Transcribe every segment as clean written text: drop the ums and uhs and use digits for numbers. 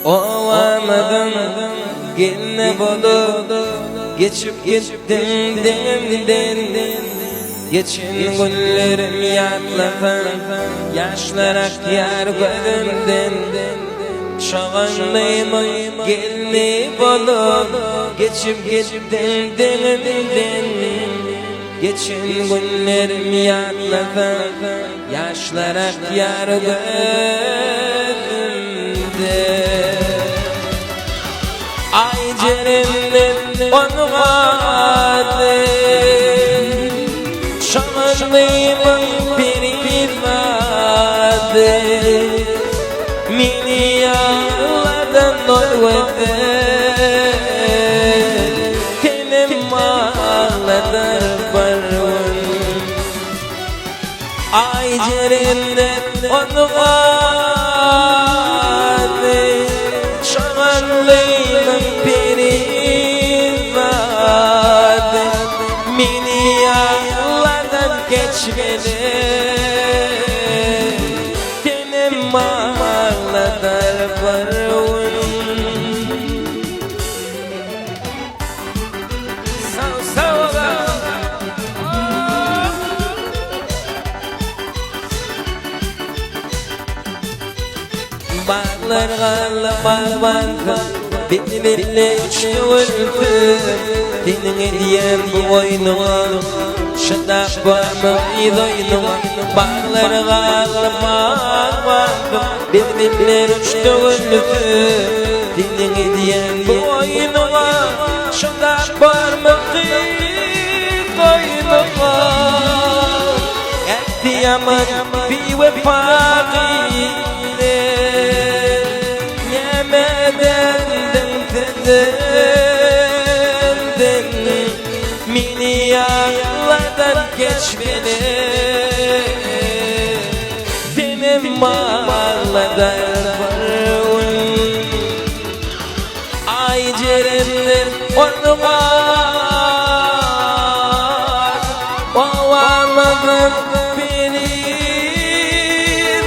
Olamadım yine bulup geçip gittim denimden. Geçin günlerim yatladım yaşlarak yar gözümden. Şağandayım gelini bulup geçip gittim denimden. Geçin günlerim yatladım yaşlarak yar gözümden. Ay cerennem onu vardı şanlıyımın biri vardı. Mini yağlardan doymadı tenim ağladar barun. Ay cerennem onu vardı şanlıyımın biri vardı. Mini yağlardan geçmedi tenim ağladar barun. Sağ ol. Bağlar ağla bağlandı benimle uçtu öldü. Senin hediyem bu oyunuma şadak var mı idoynuma. Bağlar ağla bağlandı benimle uçtu öldü. Senin hediyem bu oyunuma şadak var mı idoynuma. Ehtiyamın bir vefakı mini yağlardan geçmedi benim ağladar barun. Ay cerennem onu var olamadım beni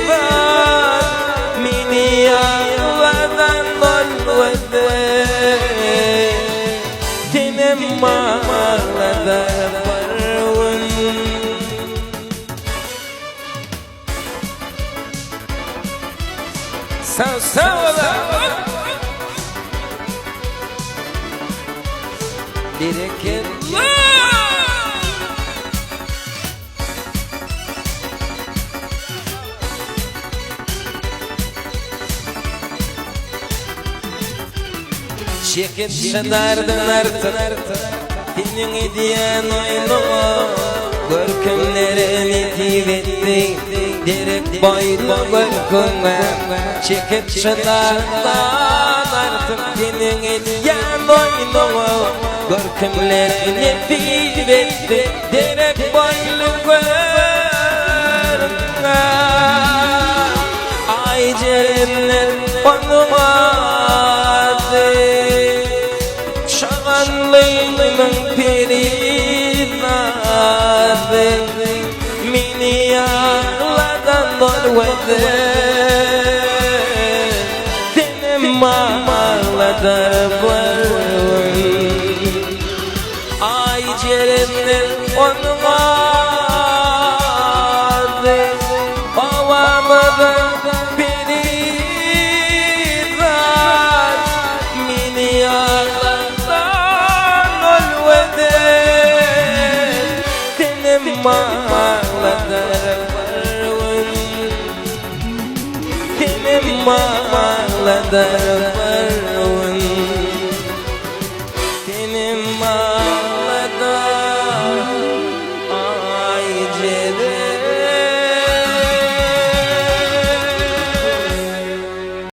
var. Mini yağlardan dolmadı tenim ağladar barun. Sağ ol. Direket çekip şadardan artık senin hediyen oynama. Görkemlerini tivetti derek boynu görküme. Çekip şadardan artık senin hediyen oynama. Görkemlerini tivetti derek boynu görküme. Ay cerennem onu vardı şağanlıyımın peri vardı. Mini yağlardan dolmadı tenim ağladar barun. Ay cerennem onu vardı olamadım beni var. Mini yağlardan dolmadı tenim ağladar barun. Tenim ağladar barun.